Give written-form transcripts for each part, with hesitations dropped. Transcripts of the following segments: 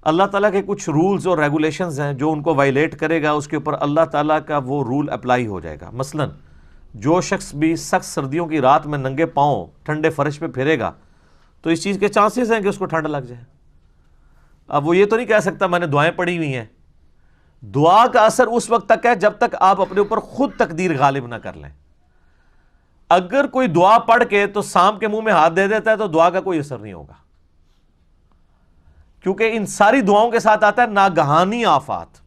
اللہ تعالیٰ کے کچھ رولز اور ریگولیشنز ہیں، جو ان کو وائلیٹ کرے گا اس کے اوپر اللہ تعالیٰ کا وہ رول اپلائی ہو جائے گا۔ مثلا جو شخص بھی سخت سردیوں کی رات میں ننگے پاؤں ٹھنڈے فرش پہ پھرے گا تو اس چیز کے چانسز ہیں کہ اس کو ٹھنڈ لگ جائے۔ اب وہ یہ تو نہیں کہہ سکتا میں نے دعائیں پڑھی ہوئی ہیں۔ دعا کا اثر اس وقت تک ہے جب تک آپ اپنے اوپر خود تقدیر غالب نہ کر لیں۔ اگر کوئی دعا پڑھ کے تو سانپ کے منہ میں ہاتھ دے دیتا ہے تو دعا کا کوئی اثر نہیں ہوگا، کیونکہ ان ساری دعاؤں کے ساتھ آتا ہے ناگہانی آفات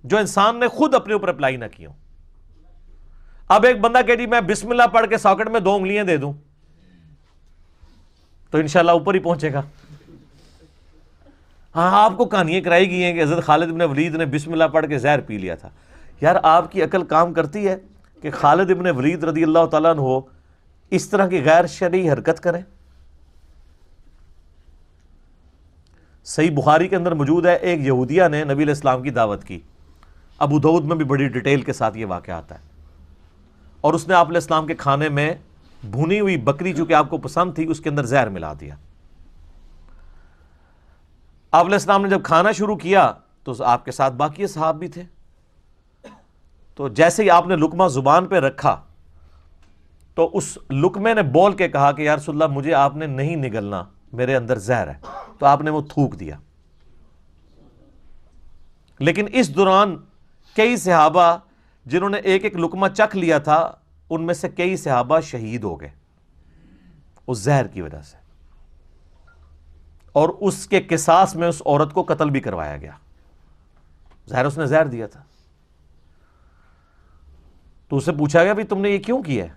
جو انسان نے خود اپنے اوپر اپلائی نہ کی ہوں۔ اب ایک بندہ کہ جی میں بسم اللہ پڑھ کے ساکٹ میں 2 انگلیاں دے دوں تو انشاءاللہ اوپر ہی پہنچے گا۔ ہاں آپ کو کہانیاں کرائی گئی ہیں کہ حضرت خالد بن ولید نے بسم اللہ پڑھ کے زہر پی لیا تھا۔ یار آپ کی عقل کام کرتی ہے کہ خالد بن ولید رضی اللہ تعالیٰ عنہ اس طرح کی غیر شرعی حرکت کریں؟ صحیح بخاری کے اندر موجود ہے، ایک یہودیہ نے نبی علیہ السلام کی دعوت کی، ابو داؤد میں بھی بڑی ڈیٹیل کے ساتھ یہ واقعہ آتا ہے، اور اس نے آپ علیہ السلام کے کھانے میں بھونی ہوئی بکری جو کہ آپ کو پسند تھی اس کے اندر زہر ملا دیا۔ آپ علیہ السلام نے جب کھانا شروع کیا تو آپ کے ساتھ باقی صحاب بھی تھے، تو جیسے ہی آپ نے لقمہ زبان پہ رکھا تو اس لقمے نے بول کے کہا کہ یا رسول اللہ مجھے آپ نے نہیں نگلنا، میرے اندر زہر ہے، تو آپ نے وہ تھوک دیا۔ لیکن اس دوران کئی صحابہ جنہوں نے ایک ایک لقمہ چکھ لیا تھا ان میں سے کئی صحابہ شہید ہو گئے اس زہر کی وجہ سے، اور اس کے قصاص میں اس عورت کو قتل بھی کروایا گیا، ظاہر اس نے زہر دیا تھا۔ تو اسے پوچھا گیا بھی تم نے یہ کیوں کیا ہے؟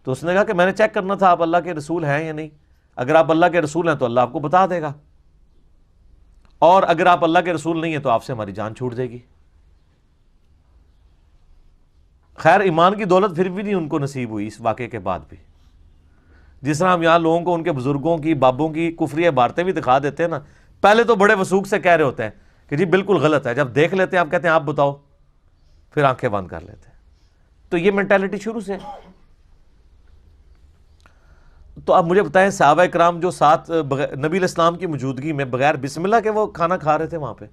تو اس نے کہا کہ میں نے چیک کرنا تھا آپ اللہ کے رسول ہیں یا نہیں، اگر آپ اللہ کے رسول ہیں تو اللہ آپ کو بتا دے گا، اور اگر آپ اللہ کے رسول نہیں ہیں تو آپ سے ہماری جان چھوٹ جائے گی۔ خیر ایمان کی دولت پھر بھی نہیں ان کو نصیب ہوئی اس واقعے کے بعد بھی۔ جس طرح ہم یہاں لوگوں کو ان کے بزرگوں کی بابوں کی کفری عبارتیں بھی دکھا دیتے ہیں نا، پہلے تو بڑے وثوق سے کہہ رہے ہوتے ہیں کہ جی بالکل غلط ہے، جب دیکھ لیتے ہیں آپ کہتے ہیں آپ بتاؤ، پھر آنکھیں بند کر لیتے ہیں۔ تو یہ مینٹالٹی شروع سے۔ تو اب مجھے بتائیں صحابہ کرام جو ساتھ نبی علیہ السلام کی موجودگی میں بغیر بسم اللہ کے وہ کھانا کھا رہے تھے وہاں پہ،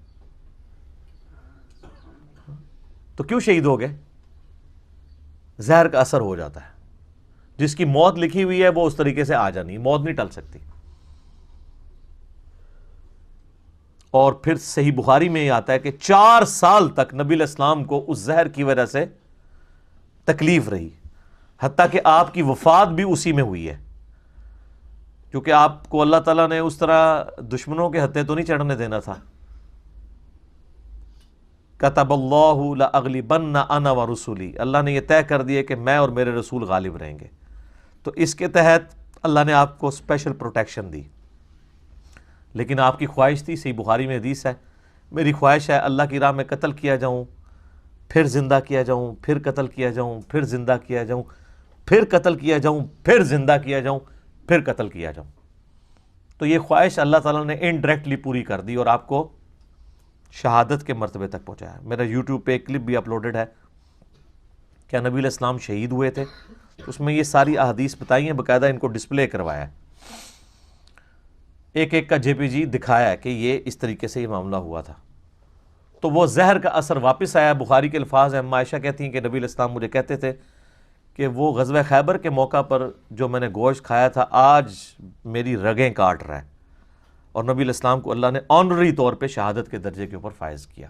تو کیوں شہید ہو گئے؟ زہر کا اثر ہو جاتا ہے، جس کی موت لکھی ہوئی ہے وہ اس طریقے سے آ جانی، موت نہیں ٹل سکتی۔ اور پھر صحیح بخاری میں یہ آتا ہے کہ 4 سال تک نبی علیہ السلام کو اس زہر کی وجہ سے تکلیف رہی، حتیٰ کہ آپ کی وفات بھی اسی میں ہوئی ہے، کیونکہ آپ کو اللہ تعالیٰ نے اس طرح دشمنوں کے ہتھے تو نہیں چڑھنے دینا تھا۔ کتب اللہ لأغلبن انا ورسولی، اللہ نے یہ طے کر دیا کہ میں اور میرے رسول غالب رہیں گے، تو اس کے تحت اللہ نے آپ کو اسپیشل پروٹیکشن دی۔ لیکن آپ کی خواہش تھی، صحیح بخاری میں حدیث ہے، میری خواہش ہے اللہ کی راہ میں قتل کیا جاؤں، پھر زندہ کیا جاؤں، پھر قتل کیا جاؤں، پھر زندہ کیا جاؤں، پھر قتل کیا جاؤں، پھر زندہ کیا جاؤں، پھر قتل کیا جاؤں۔ تو یہ خواہش اللہ تعالیٰ نے انڈائریکٹلی پوری کر دی اور آپ کو شہادت کے مرتبے تک پہنچایا۔ میرا یوٹیوب پہ ایک کلپ بھی اپلوڈڈ ہے، کیا نبی علیہ السلام شہید ہوئے تھے، اس میں یہ ساری احادیث بتائی ہیں، باقاعدہ ان کو ڈسپلے کروایا ہے، ایک ایک کا JPG دکھایا ہے کہ یہ اس طریقے سے یہ معاملہ ہوا تھا۔ تو وہ زہر کا اثر واپس آیا۔ بخاری کے الفاظ ہیں، عائشہ کہتی ہیں کہ نبی علیہ السلام مجھے کہتے تھے کہ وہ غزوہ خیبر کے موقع پر جو میں نے گوشت کھایا تھا آج میری رگیں کاٹ رہا ہے، اور نبی علیہ السلام کو اللہ نے آنری طور پہ شہادت کے درجے کے اوپر فائز کیا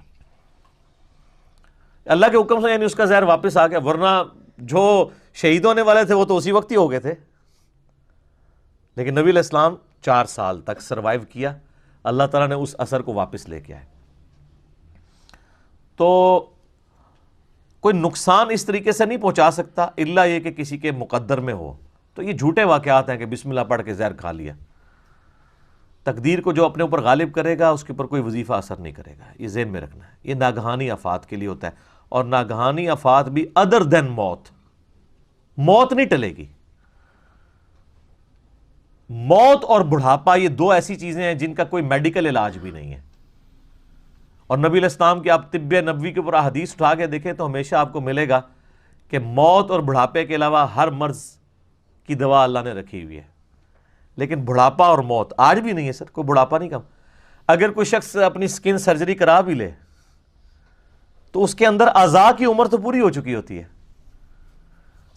اللہ کے حکم سے، یعنی اس کا زہر واپس آ گیا، ورنہ جو شہید ہونے والے تھے وہ تو اسی وقت ہی ہو گئے تھے۔ لیکن نبی علیہ السلام 4 سال تک سروائیو کیا، اللہ تعالیٰ نے اس اثر کو واپس لے کے آئے۔ تو کوئی نقصان اس طریقے سے نہیں پہنچا سکتا الا یہ کہ کسی کے مقدر میں ہو۔ تو یہ جھوٹے واقعات ہیں کہ بسم اللہ پڑھ کے زہر کھا لیا۔ تقدیر کو جو اپنے اوپر غالب کرے گا اس کے اوپر کوئی وظیفہ اثر نہیں کرے گا، یہ ذہن میں رکھنا ہے۔ یہ ناگہانی آفات کے لیے ہوتا ہے، اور ناگہانی آفات بھی ادر دین موت، موت نہیں ٹلے گی۔ موت اور بڑھاپا یہ 2 ایسی چیزیں ہیں جن کا کوئی میڈیکل علاج بھی نہیں ہے، اور نبی علیہ السلام کی آپ طب نبوی کے اوپر حدیث اٹھا کے دیکھیں تو ہمیشہ آپ کو ملے گا کہ موت اور بڑھاپے کے علاوہ ہر مرض کی دوا اللہ نے رکھی ہوئی ہے۔ لیکن بڑھاپا اور موت آج بھی نہیں ہے سر، کوئی بڑھاپا نہیں کم۔ اگر کوئی شخص اپنی سکن سرجری کرا بھی لے تو اس کے اندر اعضاء کی عمر تو پوری ہو چکی ہوتی ہے،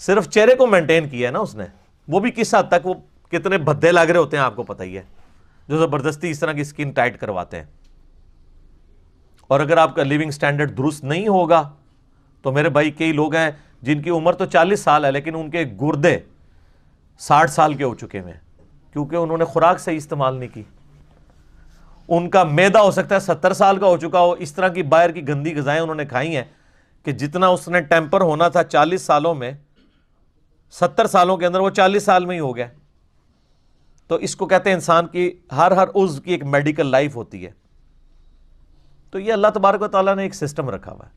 صرف چہرے کو مینٹین کیا ہے نا اس نے، وہ بھی کس حد تک، وہ کتنے بھدے لگ رہے ہوتے ہیں آپ کو پتہ ہی ہے جو زبردستی اس طرح کی سکن ٹائٹ کرواتے ہیں. اور اگر آپ کا لیونگ سٹینڈرڈ درست نہیں ہوگا تو میرے بھائی کئی لوگ ہیں جن کی عمر تو 40 سال ہے لیکن ان کے گردے 60 سال کے ہو چکے ہیں کیونکہ انہوں نے خوراک صحیح استعمال نہیں کی. ان کا معدہ ہو سکتا ہے 70 سال کا ہو چکا ہو، اس طرح کی باہر کی گندی غذائیں انہوں نے کھائی ہیں کہ جتنا اس نے ٹیمپر ہونا تھا 40 سالوں میں، 70 سالوں کے اندر وہ 40 سال میں ہی ہو گیا. تو اس کو کہتے ہیں انسان کی ہر عضو کی ایک میڈیکل لائف ہوتی ہے. تو یہ اللہ تبارک و تعالیٰ نے ایک سسٹم رکھا ہوا ہے.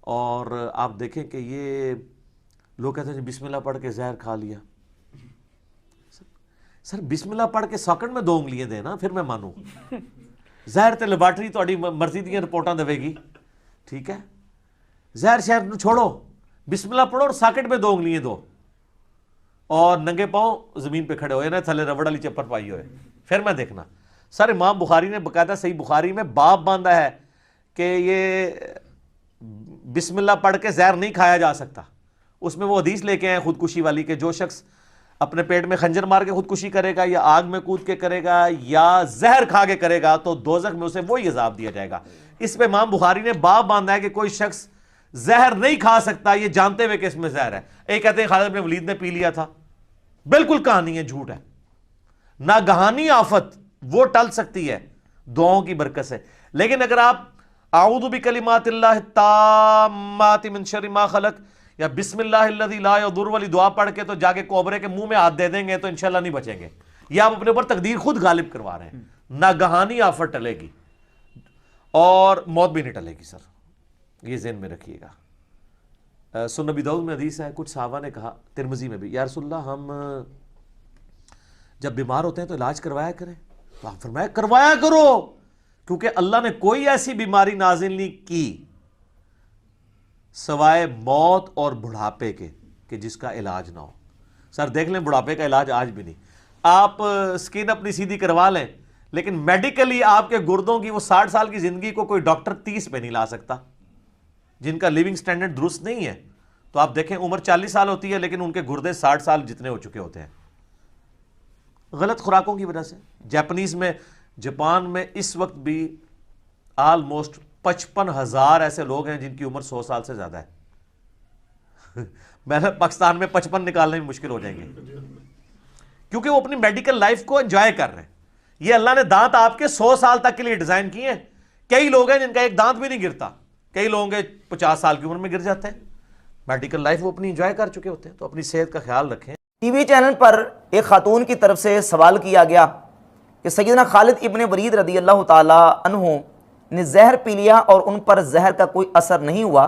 اور آپ دیکھیں کہ یہ لوگ کہتے ہیں بسم اللہ پڑھ کے زہر کھا لیا. سر بسم اللہ پڑھ کے ساکٹ میں 2 انگلیاں دیں نا پھر میں مانوں. زہر تے لیبارٹری تہاڈی مرضی دیاں رپورٹاں دے گی، ٹھیک ہے، زہر شہر چھوڑو، بسم اللہ پڑھو اور ساکٹ میں 2 انگلیاں دو اور ننگے پاؤں زمین پہ کھڑے ہوئے نا، تھلے ربڑ والی چپر پائی ہوئے، پھر میں دیکھنا. سر امام بخاری نے باقاعدہ صحیح بخاری میں باب باندھا ہے کہ یہ بسم اللہ پڑھ کے زہر نہیں کھایا جا سکتا. اس میں وہ حدیث لے کے ہیں خودکشی والی کہ جو شخص اپنے پیٹ میں خنجر مار کے خودکشی کرے گا یا آگ میں کود کے کرے گا یا زہر کھا کے کرے گا تو دوزخ میں اسے وہی عذاب دیا جائے گا. اس پہ امام بخاری نے باب باندھا ہے کہ کوئی شخص زہر نہیں کھا سکتا یہ جانتے ہوئے کہ اس میں زہر ہے. ایک کہتے ہیں خالد بن ولید نے پی لیا تھا، بالکل کہانی ہے، جھوٹ ہے. ناگہانی آفت وہ ٹل سکتی ہے دعاؤں کی برکت سے، لیکن اگر آپ اعوذ بکلمات اللہ التامات من شر ما خلق یا بسم اللہ الذی لا یضر والی دعا پڑھ کے تو جا کے کوبرے کے منہ میں ہاتھ دے دیں گے تو انشاءاللہ نہیں بچیں گے. یہ آپ اپنے اوپر تقدیر خود غالب کروا رہے ہیں. ناگہانی آفت ٹلے گی اور موت بھی نہیں ٹلے گی. سر یہ ذہن میں رکھیے گا. سنن نبی داؤد میں حدیث ہے، کچھ صحابہ نے کہا، ترمذی میں بھی، یا رسول اللہ ہم جب بیمار ہوتے ہیں تو علاج کروایا کریں. تو آپ فرمایا کروایا کرو، کیونکہ اللہ نے کوئی ایسی بیماری نازل نہیں کی سوائے موت اور بڑھاپے کے کہ جس کا علاج نہ ہو. سر دیکھ لیں بڑھاپے کا علاج آج بھی نہیں. آپ سکن اپنی سیدھی کروا لیں لیکن میڈیکلی آپ کے گردوں کی وہ 60 سال کی زندگی کو کوئی ڈاکٹر 30 پہ نہیں لا سکتا جن کا لیونگ سٹینڈرڈ درست نہیں ہے. تو آپ دیکھیں عمر 40 سال ہوتی ہے لیکن ان کے گردے 60 سال جتنے ہو چکے ہوتے ہیں غلط خوراکوں کی وجہ سے. جاپان میں اس وقت بھی آلموسٹ 55,000 ایسے لوگ ہیں جن کی عمر 100 سال سے زیادہ ہے. میں نے پاکستان میں 55 نکالنے میں مشکل ہو جائیں گے کیونکہ وہ اپنی میڈیکل لائف کو انجوائے کر رہے ہیں. یہ اللہ نے دانت آپ کے 100 سال تک کے لیے ڈیزائن کیے ہیں. کئی لوگ ہیں جن کا ایک دانت بھی نہیں گرتا، کئی لوگوں کے 50 سال کی عمر میں گر جاتے ہیں. میڈیکل لائف وہ اپنی انجوائے کر چکے ہوتے ہیں. تو اپنی صحت کا خیال رکھیں. ٹی وی چینل پر ایک خاتون کی طرف سے سوال کیا گیا کہ سیدنا خالد ابن ولید رضی اللہ تعالی عنہ نے زہر پی لیا اور ان پر زہر کا کوئی اثر نہیں ہوا.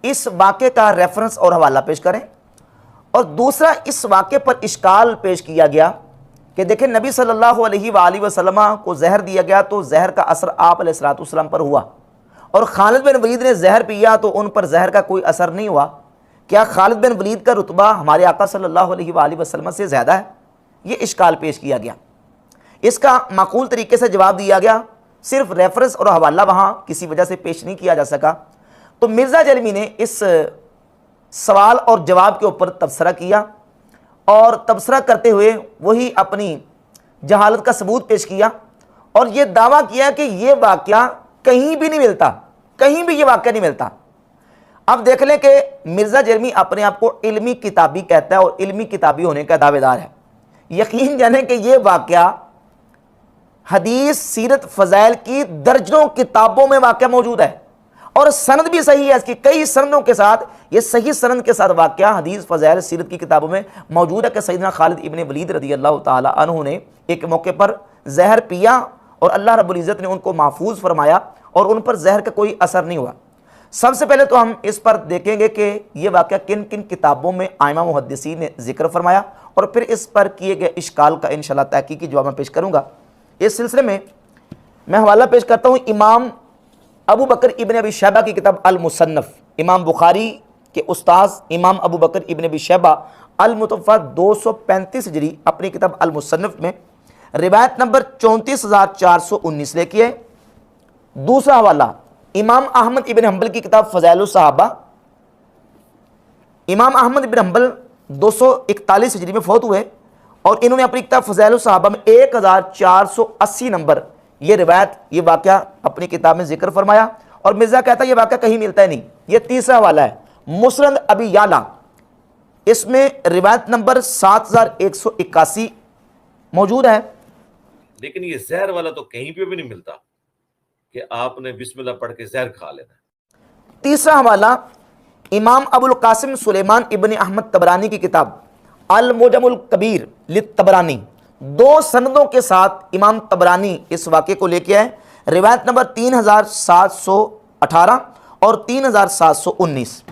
اس واقعے کا ریفرنس اور حوالہ پیش کریں. اور دوسرا اس واقعے پر اشکال پیش کیا گیا کہ دیکھیں نبی صلی اللہ علیہ وآلہ وسلم کو زہر دیا گیا تو زہر کا اثر آپ علیہ الصلوۃ والسلام پر ہوا، اور خالد بن ولید نے زہر پیا تو ان پر زہر کا کوئی اثر نہیں ہوا. کیا خالد بن ولید کا رتبہ ہمارے آقا صلی اللہ علیہ وآلہ وسلم سے زیادہ ہے؟ یہ اشکال پیش کیا گیا. اس کا معقول طریقے سے جواب دیا گیا، صرف ریفرنس اور حوالہ وہاں کسی وجہ سے پیش نہیں کیا جا سکا. تو مرزا جلمی نے اس سوال اور جواب کے اوپر تبصرہ کیا اور تبصرہ کرتے ہوئے وہی اپنی جہالت کا ثبوت پیش کیا اور یہ دعویٰ کیا کہ یہ واقعہ کہیں بھی نہیں ملتا، کہیں بھی یہ واقعہ نہیں ملتا. اب دیکھ لیں کہ مرزا جرمی اپنے آپ کو علمی کتابی کہتا ہے اور علمی کتابی ہونے کا دعوے دار ہے. یقین جانیں کہ یہ واقعہ حدیث سیرت فضائل کی درجنوں کتابوں میں واقعہ موجود ہے اور سند بھی صحیح ہے. اس کی کئی سندوں کے ساتھ، یہ صحیح سند کے ساتھ واقعہ حدیث فضائل سیرت کی کتابوں میں موجود ہے کہ سیدنا خالد ابن ولید رضی اللہ تعالی عنہ نے ایک موقع پر زہر پیا اور اللہ رب العزت نے ان کو محفوظ فرمایا اور ان پر زہر کا کوئی اثر نہیں ہوا. سب سے پہلے تو ہم اس پر دیکھیں گے کہ یہ واقعہ کن کن کتابوں میں ائمہ محدثین نے ذکر فرمایا اور پھر اس پر کیے گئے اشکال کا انشاءاللہ تحقیقی جواب میں پیش کروں گا. اس سلسلے میں حوالہ پیش کرتا ہوں امام ابو بکر ابن ابی شیبہ کی کتاب المصنف. امام بخاری کے استاذ امام ابو بکر ابن ابی شیبہ المتوفی 235 ہجری اپنی کتاب المصنف میں روایت نمبر 34,419 لے کے ہے۔ دوسرا حوالہ امام احمد ابن حنبل کی کتاب فضائل الصحابہ، امام احمد ابن حنبل 241 ہجری میں فوت ہوئے اور انہوں نے اپنی کتاب فضائل الصحابہ میں 1480 نمبر یہ روایت، یہ واقعہ اپنی کتاب میں ذکر فرمایا، اور مرزا کہتا ہے یہ واقعہ کہیں ملتا ہی نہیں۔ یہ تیسرا حوالہ ہے مسند ابی یعلا، اس میں روایت نمبر 7181 موجود ہے۔ لیکن یہ زہر والا تو کہیں پہ بھی نہیں ملتا کہ آپ نے بسم اللہ پڑھ کے زہر کھا لینا ہے۔ تیسرا حوالہ امام ابو القاسم سلیمان ابن احمد طبرانی کی کتاب المعجم الکبیر للطبرانی، 2 سندوں کے ساتھ امام طبرانی اس واقعے کو لے کے آئے، روایت نمبر 3718 اور 3719۔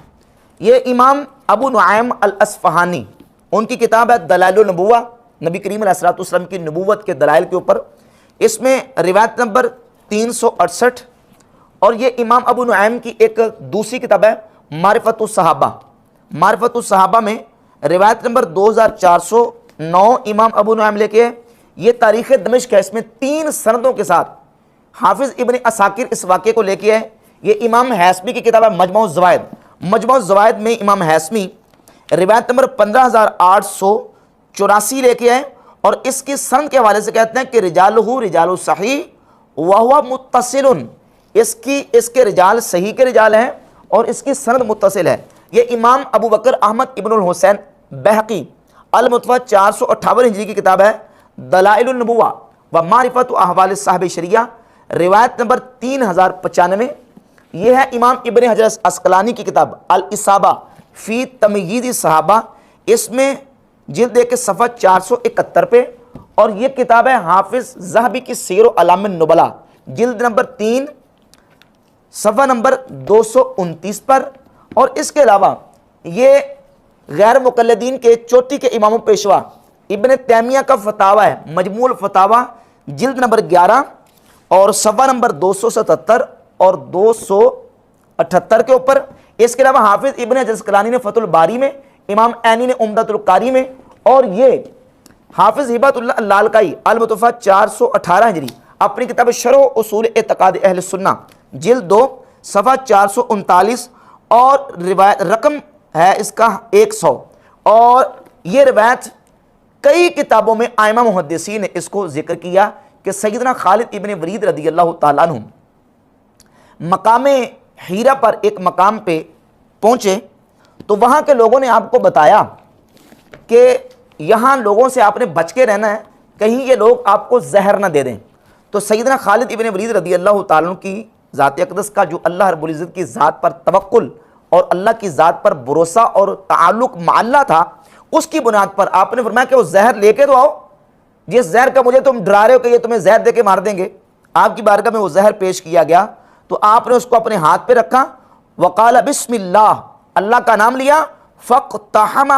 یہ امام ابو نعیم الاصفہانی، ان کی کتاب ہے دلائل النبوہ، نبی کریم علیہ الصلوۃ والسلام کی نبوت کے دلائل کے اوپر، اس میں روایت نمبر 368، اور یہ امام ابو نعیم کی ایک دوسری کتاب ہے معرفت الصحابہ، معرفت الصحابہ میں روایت نمبر 2409 امام ابو نعیم لے کے، یہ تاریخ دمشق ہے، اس میں 3 سندوں کے ساتھ حافظ ابن عساکر اس واقعے کو لے کے ہے۔ یہ امام حیثمی کی کتاب ہے مجموع الزوائد، مجموع الزوائد میں امام حیثمی روایت نمبر 15884 لے کے آئے، اور اس کی سند کے حوالے سے کہتے ہیں کہ رجالہ رجال الصحیح وہو متصل، اس کے رجال صحیح کے رجال ہیں اور اس کی سند متصل ہے۔ یہ امام ابو بکر احمد ابن الحسین بہقی المتوفی 458 ہجری کی کتاب ہے دلائل النبوہ و معرفت احوال الصحابہ شریعہ، روایت نمبر 3095۔ یہ ہے امام ابن حجر اسقلانی کی کتاب الاصابہ فی تمییز الصحابہ، اس میں جلد 1 صفحہ 471 پہ، اور یہ کتاب ہے حافظ ذہبی کی سیر و اعلام النبلاء، جلد نمبر 3 صفحہ نمبر 229 پر۔ اور اس کے علاوہ یہ غیر مقلدین کے چوٹی کے امام و پیشوا ابن تیمیہ کا فتاوی ہے مجموع الفتاوی، جلد نمبر 11 اور صفحہ نمبر 277 اور 278 کے اوپر۔ اس کے علاوہ حافظ ابن حجر اسقلانی نے فتح الباری میں، امام عینی نے عمدۃ القاری میں، اور یہ حافظ ہبۃ اللہ اللالکائی المتوفی 418 ہجری اپنی کتاب شرح اصول اعتقاد اہل سنہ، جلد 2 صفحہ 439 اور روایت رقم ہے اس کا 100، اور یہ روایت کئی کتابوں میں ائمہ محدثین نے اس کو ذکر کیا کہ سیدنا خالد ابن ولید رضی اللہ تعالیٰ عنہ مقام ہیرا پر ایک مقام پہ پہنچے تو وہاں کے لوگوں نے آپ کو بتایا کہ یہاں لوگوں سے آپ نے بچ کے رہنا ہے، کہیں یہ لوگ آپ کو زہر نہ دے دیں۔ تو سیدنا خالد ابن ولید رضی اللہ تعالیٰ عنہ کی ذات اقدس کا جو اللہ رب العزت کی ذات پر توکل اور اللہ کی ذات پر بھروسہ اور تعلق مع اللہ تھا، اس کی بنیاد پر آپ نے فرمایا کہ وہ زہر لے کے تو آؤ، جس زہر کا مجھے تم ڈرا رہے ہو کہ یہ تمہیں زہر دے کے مار دیں گے۔ آپ کی بارگاہ میں وہ زہر پیش کیا گیا تو آپ نے اس کو اپنے ہاتھ پہ رکھا، وقال بسم اللہ، اللہ کا نام لیا، فاقتحمہ،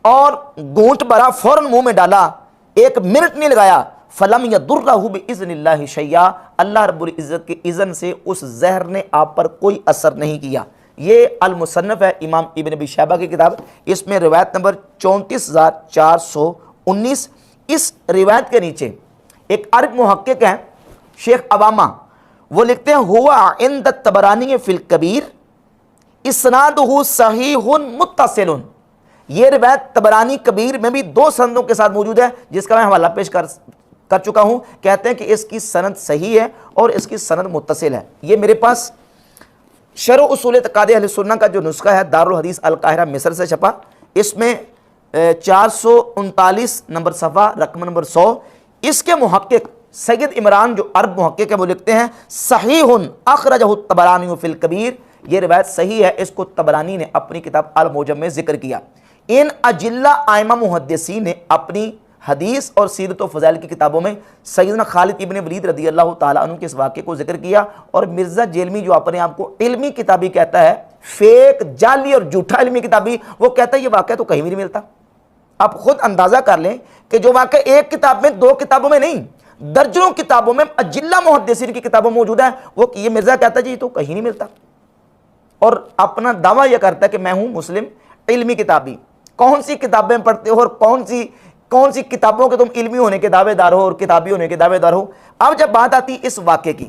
اور گھونٹ بھرا فوراً منہ میں ڈالا، 1 منٹ نہیں لگایا، فلم یضرہ باذن اللہ شیئا، اللہ رب العزت کے اذن سے اس زہر نے آپ پر کوئی اثر نہیں کیا۔ یہ المصنف ہے امام ابن ابی شیبہ کی کتاب، اس میں روایت نمبر 34419۔ اس روایت کے نیچے ایک عرب محقق ہیں شیخ عوامہ، وہ لکھتے ہیں ہوا عند الطبرانی فی الکبیر اسنادہ صحیح متصل۔ یہ روایت طبرانی کبیر میں بھی 2 سندوں کے ساتھ موجود ہے، جس کا میں حوالہ پیش کر چکا ہوں۔ کہتے ہیں کہ اس کی سند صحیح ہے اور اس کی سند متصل ہے۔ یہ میرے پاس شرح اصول اعتقاد اہل سنہ کا جو نسخہ ہے دارالحدیث القاہرہ مصر سے چھپا، اس میں 439 نمبر صفحہ رقم نمبر 100، اس کے محقق سید عمران جو عرب محقق ہے وہ لکھتے ہیں صحیح اخرجہ الطبرانی فی الکبیر، یہ روایت صحیح ہے، اس کو طبرانی نے اپنی کتاب المعجم میں ذکر کیا۔ ان اجلہ ائمہ محدثین نے اپنی حدیث اور سیرت و فضائل کی کتابوں میں سیدنا خالد ابن ولید رضی اللہ تعالیٰ عنہ کے اس واقعے کو ذکر کیا، اور مرزا جیلمی جو اپنے آپ کو علمی کتابی کہتا ہے، فیک جعلی اور جھوٹا علمی کتابی، وہ کہتا ہے یہ واقعہ تو کہیں بھی نہیں ملتا۔ آپ خود اندازہ کر لیں کہ جو واقعہ ایک کتاب میں 2 کتابوں میں نہیں درجنوں کتابوں میں اجلہ محدثین کی کتابوں میں موجود ہے، وہ یہ مرزا کہتا ہے جی یہ تو کہیں نہیں ملتا، اور اپنا دعویٰ یہ کرتا ہے کہ میں ہوں مسلم علمی کتابی۔ کون سی کتابیں پڑھتے ہو اور کون سی کون سی کتابوں کے تم علمی ہونے کے دعوے دار ہو اور کتابی ہونے کے دعوے دار ہو. اب جب بات آتی اس واقعے کی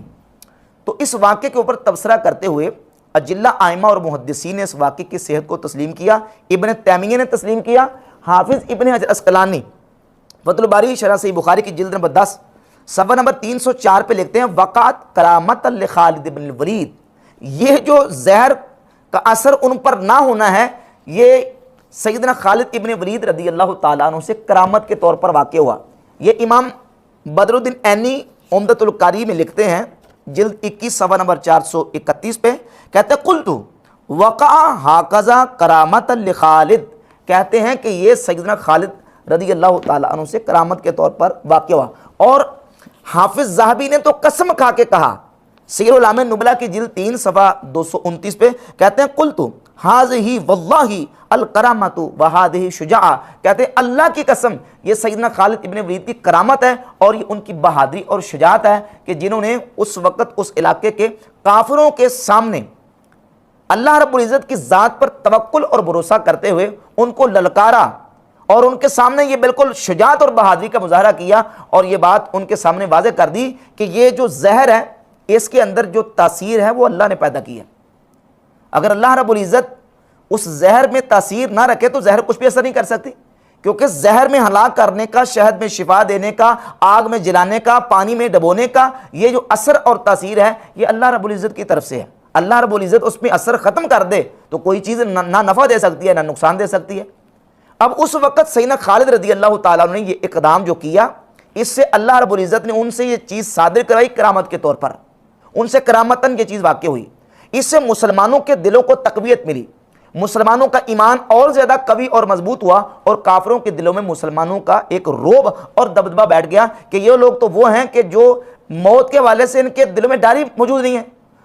تو اس واقعے کے اوپر تبصرہ کرتے ہوئے اجلہ ائمہ اور محدثین نے اس واقعے کی صحت کو تسلیم کیا. ابن تیمیہ نے تسلیم کیا. حافظ ابن حجر عسقلانی فتح الباری شرح صحیح بخاری کی جلد نمبر 10 صفحہ نمبر 304 پہ لکھتے ہیں وقعت کرامت لخالد بن الولید. یہ جو زہر کا اثر ان پر نہ ہونا ہے یہ سیدنا خالد ابن ولید رضی اللہ تعالیٰ عنہ سے کرامت کے طور پر واقع ہوا. یہ امام بدر الدین عینی عمدۃ القاری میں لکھتے ہیں جلد 21 صفحہ نمبر 431 پہ کہتے ہیں قلت وقع ہاکذا کرامت لخالد. کہتے ہیں کہ یہ سیدنا خالد رضی اللہ تعالیٰ عنہ سے کرامت کے طور پر واقع ہوا. اور حافظ ذہبی نے تو قسم کھا کے کہا سیر الاعلام نبلا کی جلد 3 صفحہ 229 پہ کہتے ہیں قلت ھذہ واللہ الکرامۃ وھذہ شجاعہ. کہتے ہیں اللہ کی قسم یہ سیدنا خالد ابن ولید کی کرامت ہے اور یہ ان کی بہادری اور شجاعت ہے کہ جنہوں نے اس وقت اس علاقے کے کافروں کے سامنے اللہ رب العزت کی ذات پر توکل اور بھروسہ کرتے ہوئے ان کو للکارا اور ان کے سامنے یہ بالکل شجاعت اور بہادری کا مظاہرہ کیا اور یہ بات ان کے سامنے واضح کر دی کہ یہ جو زہر ہے اس کے اندر جو تاثیر ہے وہ اللہ نے پیدا کی ہے. اگر اللہ رب العزت اس زہر میں تاثیر نہ رکھے تو زہر کچھ بھی اثر نہیں کر سکتی, کیونکہ زہر میں ہلاک کرنے کا, شہد میں شفا دینے کا, آگ میں جلانے کا, پانی میں ڈبونے کا یہ جو اثر اور تاثیر ہے یہ اللہ رب العزت کی طرف سے ہے. اللہ رب العزت اس میں اثر ختم کر دے تو کوئی چیز نہ نفع دے سکتی ہے نہ نقصان دے سکتی ہے. اب اس وقت سیدنا خالد رضی اللہ تعالیٰ عنہ نے یہ اقدام جو کیا اس سے اللہ رب العزت نے ان سے یہ چیز صادر کرائی کرامت کے طور پر. ان سے کرامتاً یہ چیز واقع ہوئی. اس سے مسلمانوں کے دلوں کو تقویت ملی, مسلمانوں کا ایمان اور زیادہ قوی اور مضبوط ہوا اور کافروں کے دلوں میں مسلمانوں کا ایک رعب اور دبدبہ بیٹھ گیا کہ یہ لوگ تو وہ ہیں کہ جو موت کے حوالے سے ان کے دلوں میں ڈر ہی موجود نہیں ہے.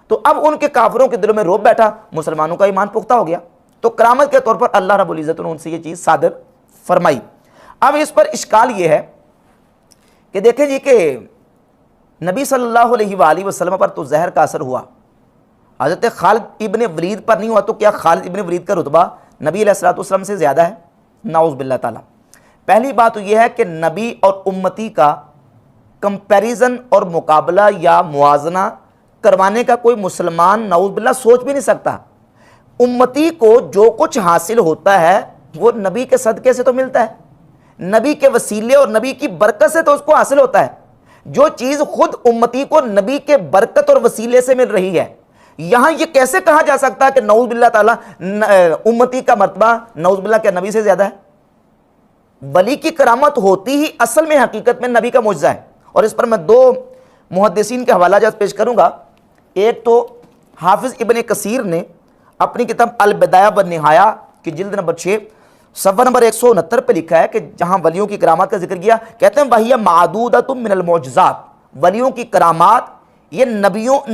تو اب ان کے کافروں کے دلوں میں رعب بیٹھا, مسلمانوں کا ایمان پختہ ہو گیا. تو کرامت کے طور پر اللہ رب العزت نے ان سے یہ چیز صادر فرمائی. اب اس پر اشکال یہ ہے کہ دیکھیں جی کہ نبی صلی اللہ علیہ وآلہ وسلم پر تو زہر کا اثر ہوا, حضرت خالد ابن ولید پر نہیں ہوا, تو کیا خالد ابن ولید کا رتبہ نبی علیہ الصلوۃ والسلام سے زیادہ ہے؟ نعوذ باللہ تعالیٰ. پہلی بات تو یہ ہے کہ نبی اور امتی کا کمپیریزن اور مقابلہ یا موازنہ کروانے کا کوئی مسلمان نعوذ باللہ سوچ بھی نہیں سکتا. امتی کو جو کچھ حاصل ہوتا ہے وہ نبی کے صدقے سے تو ملتا ہے, نبی کے وسیلے اور نبی کی برکت سے تو اس کو حاصل ہوتا ہے. جو چیز خود امتی کو نبی کے برکت اور وسیلے سے مل رہی ہے, یہاں یہ کیسے کہا جا سکتا ہے کہ نعوذ باللہ تعالیٰ امتی کا مرتبہ نعوذ باللہ کیا نبی سے زیادہ ہے؟ ولی کی کرامت ہوتی ہی اصل میں حقیقت میں نبی کا معجزہ ہے. اور اس پر میں 2 محدثین کے حوالہ جات پیش کروں گا. ایک تو حافظ ابن کثیر نے اپنی کتاب البدایہ والنہایہ کی جلد نمبر 6 صفحہ نمبر 169 پہ لکھا ہے کہ جہاں ولیوں کی کرامات کا ذکر کیا, کہتے ہیں وَهِيَ مَعْدُودَةٌ مِّنَ الْمُعْجِزَاتِ. ولیوں کی کرامات یہ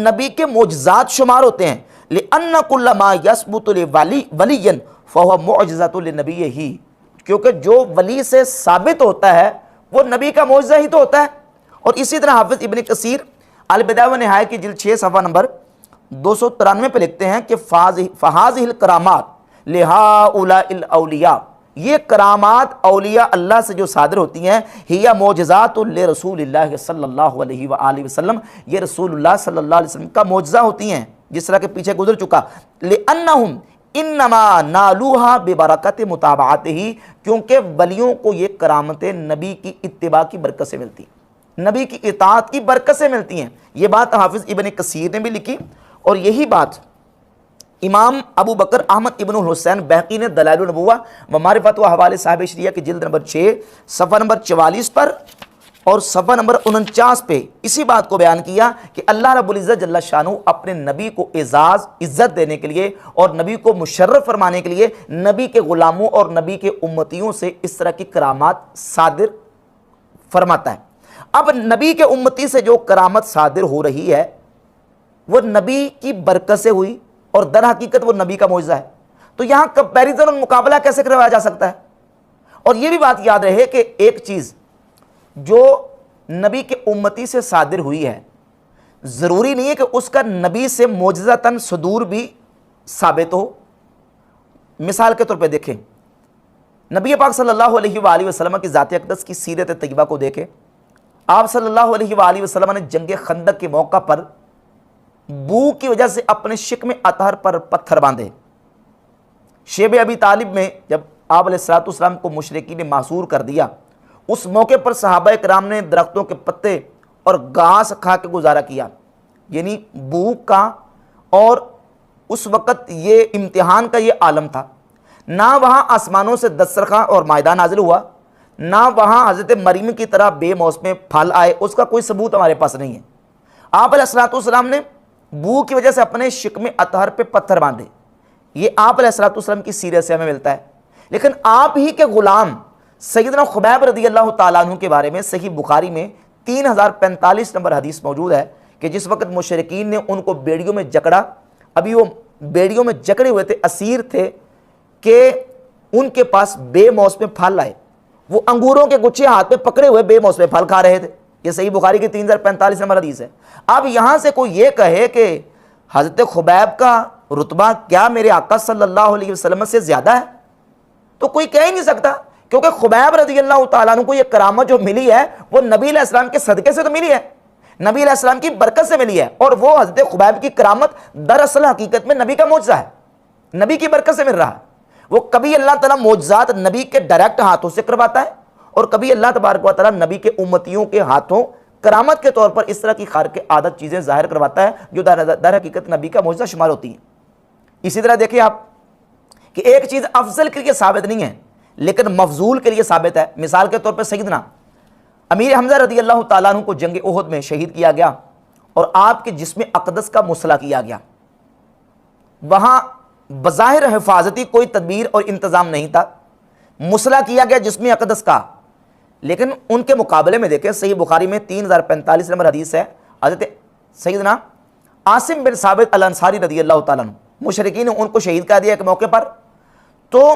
نبی کے معجزات شمار ہوتے ہیں. لِأَنَّ كُلَّ مَا يَثْبُتُ لِوَلِيٍّ فَهُوَ مُعْجِزَةٌ لِنَبِيِّهِ. کیونکہ جو ولی سے ثابت ہوتا ہے وہ نبی کا معجزہ ہی تو ہوتا ہے. اور اسی طرح حافظ ابن کثیر البدایہ والنہایہ کی جلد 6 صفحہ نمبر 293 پہ لکھتے ہیں کہ فَهَذِهِ الْكَرَامَاتِ لِهَٰؤُلَاءِ الْأَوْلِيَاءِ. یہ کرامات اولیاء اللہ سے جو صادر ہوتی ہیں ہِیَ مُعْجِزَاتٌ لِرَسُولِ اللَّهِ صلی اللہ علیہ وآلہ وسلم, یہ رسول اللہ صلی اللہ علیہ وسلم کا معجزہ ہوتی ہیں جس طرح کہ پیچھے گزر چکا. لِأَنَّهُمْ اِنَّمَا نَالُوهَا بِبَرَكَةِ مُتَابَعَتِهِ. کیونکہ ولیوں کو یہ کرامتیں نبی کی اتباع کی برکت سے ملتی, نبی کی اطاعت کی برکت سے ملتی ہیں. یہ بات حافظ ابن کثیر نے بھی لکھی اور یہی بات امام ابو بکر احمد ابن الحسین بہقی نے دلائل النبوہ و معرفت و حوالے صاحب شریعہ کی جلد نمبر 6 صفحہ نمبر 44 پر اور صفحہ نمبر 49 پہ اسی بات کو بیان کیا کہ اللہ رب العزت جل شانہ اپنے نبی کو اعزاز عزت دینے کے لیے اور نبی کو مشرف فرمانے کے لیے نبی کے غلاموں اور نبی کے امتیوں سے اس طرح کی کرامات صادر فرماتا ہے. اب نبی کے امتی سے جو کرامت صادر ہو رہی ہے وہ نبی کی برکت سے ہوئی اور در حقیقت وہ نبی کا معجزہ ہے. تو یہاں کمپیریزن اور مقابلہ کیسے کروایا جا سکتا ہے؟ اور یہ بھی بات یاد رہے کہ ایک چیز جو نبی کے امتی سے صادر ہوئی ہے ضروری نہیں ہے کہ اس کا نبی سے معجزتاً صدور بھی ثابت ہو. مثال کے طور پہ دیکھیں نبی پاک صلی اللہ علیہ وآلہ وسلم کی ذات اقدس کی سیرت طیبہ کو دیکھیں. آپ صلی اللہ علیہ وآلہ وسلم نے جنگ خندق کے موقع پر بو کی وجہ سے اپنے شکم اطہر پر پتھر باندھے. شیب ابی طالب میں جب آپ علیہ الصلوۃ والسلام کو مشرکین نے معصور کر دیا، اس موقع پر صحابہ کرام نے درختوں کے پتے اور گھاس کھا کے گزارا کیا. یعنی بھوک کا اور اس وقت یہ امتحان کا یہ عالم تھا. نہ وہاں آسمانوں سے دسترخواں اور مائدہ نازل ہوا، نہ وہاں حضرت مریم کی طرح بے موسم پھل آئے، اس کا کوئی ثبوت ہمارے پاس نہیں ہے. آپ علیہ الصلوۃ والسلام نے بو کی وجہ سے اپنے شکم اطہر پہ پتھر باندھے. یہ آپ علیہ الصلوۃ والسلام کی سیرت سے ہمیں ملتا ہے. لیکن آپ ہی کے غلام سیدنا خبیب رضی اللہ تعالیٰ عنہ کے بارے میں صحیح بخاری میں 3045 نمبر حدیث موجود ہے کہ جس وقت مشرکین نے ان کو بیڑیوں میں جکڑا، ابھی وہ بیڑیوں میں جکڑے ہوئے تھے، اسیر تھے، کہ ان کے پاس بے موسم پھل آئے. وہ انگوروں کے گچھے ہاتھ میں پکڑے ہوئے بے موسم پھل کھا رہے تھے. یہ صحیح بخاری کی 3045 نمبر حدیث ہے. اب یہاں سے کوئی یہ کہے کہ حضرت خبیب کا رتبہ کیا میرے آقا صلی اللہ علیہ وسلم سے زیادہ ہے، تو کوئی کہہ ہی نہیں سکتا، کیونکہ خبیب رضی اللہ تعالیٰ عنہ کو یہ کرامت جو ملی ہے وہ نبی علیہ السلام کے صدقے سے تو ملی ہے، نبی علیہ السلام کی برکت سے ملی ہے. اور وہ حضرت خبیب کی کرامت دراصل حقیقت میں نبی کا معجزہ ہے، نبی کی برکت سے مل رہا ہے. وہ کبھی اللہ تعالیٰ معجزات نبی کے ڈائریکٹ ہاتھوں سے کرواتا ہے، اور کبھی اللہ تبارک و تعالیٰ نبی کے امتیوں کے ہاتھوں کرامت کے طور پر اس طرح کی خارق عادت چیزیں ظاہر کرواتا ہے جو در حقیقت نبی کا معجزہ شمار ہوتی ہیں. اسی طرح دیکھیں آپ کہ ایک چیز افضل کے لیے ثابت نہیں ہے لیکن مفضول کے لیے ثابت ہے. مثال کے طور پر سیدنا امیر حمزہ رضی اللہ تعالیٰ عنہ کو جنگ احد میں شہید کیا گیا اور آپ کے جسم اقدس کا مصلح کیا گیا. وہاں بظاہر حفاظتی کوئی تدبیر اور انتظام نہیں تھا، مصلح کیا گیا جسم اقدس کا. لیکن ان کے مقابلے میں دیکھیں صحیح بخاری میں 3045 نمبر حدیث ہے، حضرت سیدنا عاصم بن ثابت الانصاری رضی اللہ تعالیٰ عنہ، مشرکین نے ان کو شہید کر دیا ایک موقع پر، تو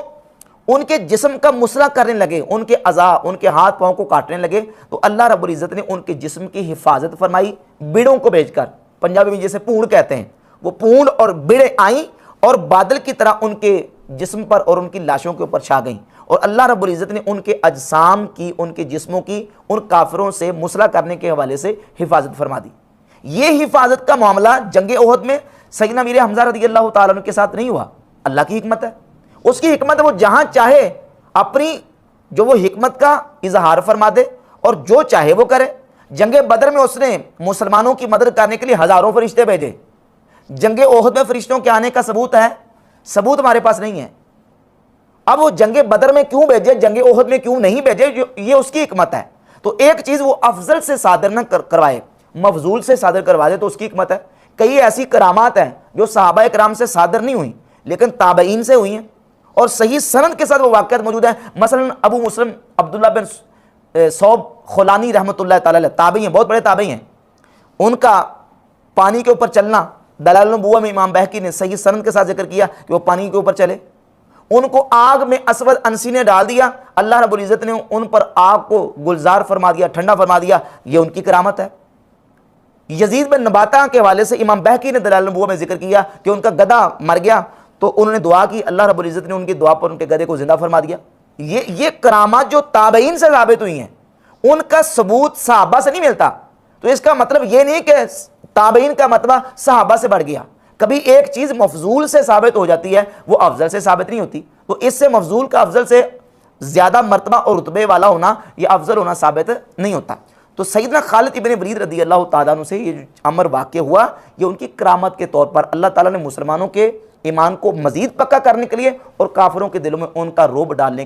ان کے جسم کا مصلح کرنے لگے، ان کے اعضاء، ان کے ہاتھ پاؤں کو کاٹنے لگے. تو اللہ رب العزت نے ان کے جسم کی حفاظت فرمائی بیڑوں کو بھیج کر. پنجابی میں جسے پونڈ کہتے ہیں، وہ پونڈ اور بیڑیں آئیں اور بادل کی طرح ان کے جسم پر اور ان کی لاشوں کے اوپر چھا گئیں. اور اللہ رب العزت نے ان کے اجسام کی، ان کے جسموں کی ان کافروں سے مصلح کرنے کے حوالے سے حفاظت فرما دی. یہ حفاظت کا معاملہ جنگ احد میں سیدنا امیر حمزہ رضی اللہ تعالیٰ عنہ کے ساتھ نہیں ہوا. اللہ کی حکمت ہے، اس کی حکمت ہے، وہ جہاں چاہے اپنی جو وہ حکمت کا اظہار فرما دے اور جو چاہے وہ کرے. جنگ بدر میں اس نے مسلمانوں کی مدد کرنے کے لیے ہزاروں فرشتے بھیجے. جنگ احد میں فرشتوں کے آنے کا ثبوت ہے؟ ثبوت ہمارے پاس نہیں ہے. اب وہ جنگ بدر میں کیوں بھیجے، جنگ احد میں کیوں نہیں بھیجے، یہ اس کی حکمت ہے. تو ایک چیز وہ افضل سے صادر نہ کروائے، مفضول سے صادر کروا دے، تو اس کی حکمت ہے. کئی ایسی کرامات ہیں جو صحابہ کرام سے صادر نہیں ہوئیں لیکن تابعین سے ہوئی ہیں اور صحیح سند کے ساتھ وہ واقعات موجود ہیں. مثلا ابو مسلم عبداللہ بن صوب خولانی رحمۃ اللہ تعالی علیہ تابعی ہیں، بہت بڑے تابعی ہیں. ان کا پانی کے اوپر چلنا دلائل النبوہ میں امام بہقی نے صحیح سند کے ساتھ ذکر کیا کہ وہ پانی کے اوپر چلے. ان کو آگ میں اسود انسی نے ڈال دیا، اللہ رب العزت نے ان پر آگ کو گلزار فرما دیا، ٹھنڈا فرما دیا. یہ ان کی کرامت ہے. یزید بن نباتہ کے حوالے سے امام بہقی نے دلائل النبوہ میں ذکر کیا کہ ان کا گدھا مر گیا تو انہوں نے دعا کی، اللہ رب العزت نے ان کی دعا پر ان کے گدھے کو زندہ فرما دیا. یہ کرامات جو تابعین سے ثابت ہوئی ہیں، ان کا ثبوت صحابہ سے نہیں ملتا. تو اس کا مطلب یہ نہیں کہ تابعین کا مرتبہ صحابہ سے بڑھ گیا. کبھی ایک چیز مفضول سے ثابت ہو جاتی ہے، وہ افضل سے ثابت نہیں ہوتی. تو اس سے مفضول کا افضل سے زیادہ مرتبہ اور رتبے والا ہونا، یہ افضل ہونا ثابت نہیں ہوتا. تو سیدنا خالد ابن ولید رضی اللہ تعالیٰ عنہ سے یہ جو امر واقع ہوا، یہ ان کی کرامت کے طور پر اللہ تعالیٰ نے مسلمانوں کے ایمان کو مزید پکا کرنے کے لیے اور کافروں کے دلوں میں ان کا رعب ڈالنے